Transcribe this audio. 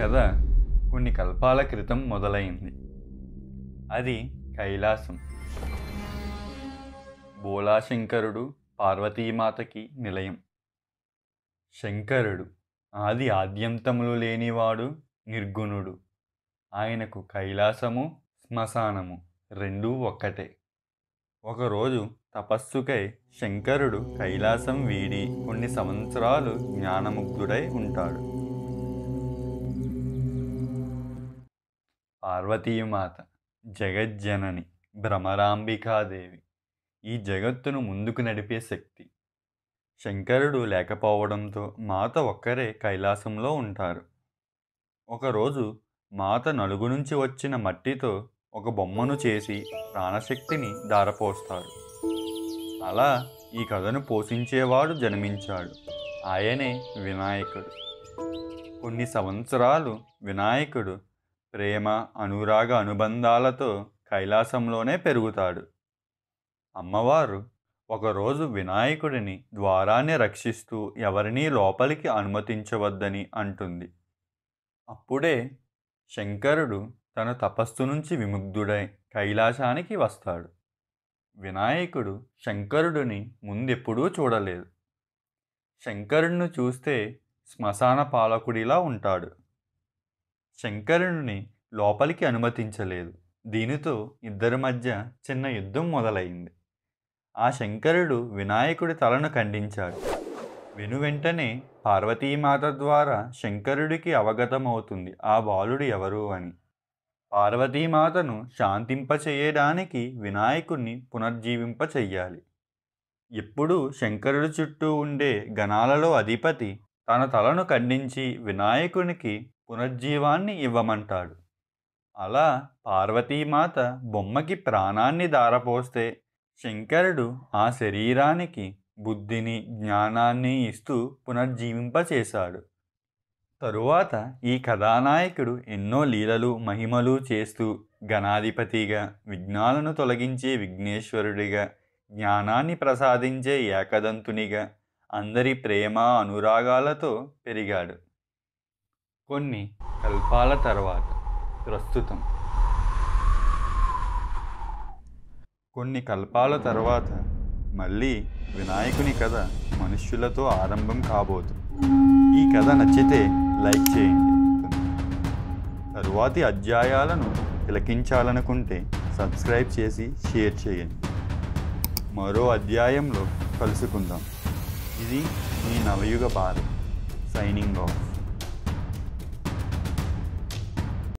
కథ కొన్ని కల్పాల క్రితం మొదలైంది. అది కైలాసం. బోళాశంకరుడు పార్వతీమాతకి నిలయం. శంకరుడు ఆది ఆద్యంతములు లేనివాడు, నిర్గుణుడు. ఆయనకు కైలాసము శ్మశానము రెండూ ఒక్కటే. ఒకరోజు తపస్సుకై శంకరుడు కైలాసం వీడి కొన్ని సంవత్సరాలు జ్ఞానముగ్ధుడై ఉంటాడు. పార్వతీమాత జగజ్జనని భ్రమరాంబికాదేవి, ఈ జగత్తును ముందుకు నడిపే శక్తి. శంకరుడు లేకపోవడంతో మాత ఒక్కరే కైలాసంలో ఉంటారు. ఒకరోజు మాత నలుగు నుంచి వచ్చిన మట్టితో ఒక బొమ్మను చేసి ప్రాణశక్తిని దారపోస్తారు. అలా ఈ కథను పోషించేవాడు జన్మించాడు. ఆయనే వినాయకుడు. కొన్ని సంవత్సరాలు వినాయకుడు ప్రేమ అనురాగ అనుబంధాలతో కైలాసంలోనే పెరుగుతాడు. అమ్మవారు ఒకరోజు వినాయకుడిని ద్వారాన్ని రక్షిస్తూ ఎవరినీ లోపలికి అనుమతించవద్దని అంటుంది. అప్పుడే శంకరుడు తన తపస్సు నుంచి విముగ్ధుడై కైలాసానికి వస్తాడు. వినాయకుడు శంకరుడిని ముందెప్పుడూ చూడలేదు. శంకరుడిని చూస్తే శ్మశాన పాలకుడిలా ఉంటాడు. శంకరుడిని లోపలికి అనుమతించలేదు. దీనితో ఇద్దరి మధ్య చిన్న యుద్ధం మొదలైంది. ఆ శంకరుడు వినాయకుడి తలను ఖండించాడు. వెనువెంటనే పార్వతీమాత ద్వారా శంకరుడికి అవగతమవుతుంది ఆ బాలుడు ఎవరు అని. పార్వతీమాతను శాంతింపచేయడానికి వినాయకుడిని పునర్జీవింపచెయ్యాలి. ఎప్పుడూ శంకరుడి చుట్టూ ఉండే గణాలలో అధిపతి తన తలను ఖండించి వినాయకునికి పునర్జీవాన్ని ఇవ్వమంటాడు. అలా పార్వతీమాత బొమ్మకి ప్రాణాన్ని దారపోస్తే శంకరుడు ఆ శరీరానికి బుద్ధిని జ్ఞానాన్ని ఇస్తూ పునర్జీవింపచేశాడు. తరువాత ఈ కథానాయకుడు ఎన్నో లీలలు మహిమలు చేస్తూ గణాధిపతిగా, విఘ్నాలను తొలగించే విఘ్నేశ్వరుడిగా, జ్ఞానాన్ని ప్రసాదించే ఏకదంతునిగా అందరి ప్రేమ అనురాగాలతో పెరిగాడు. కొన్ని కల్పాల తర్వాత ప్రస్తుతం కొన్ని కల్పాల తర్వాత మళ్ళీ వినాయకుని కథ మనుష్యులతో ఆరంభం కాబోతుంది. ఈ కథ నచ్చితే లైక్ చేయండి. తరువాతి అధ్యాయాలను తిలకించాలనుకుంటే సబ్స్క్రైబ్ చేసి షేర్ చేయండి. మరో అధ్యాయంలో కలుసుకుందాం. ఇది మీ నవయుగ భారత్ సైనింగ్ ఆఫ్.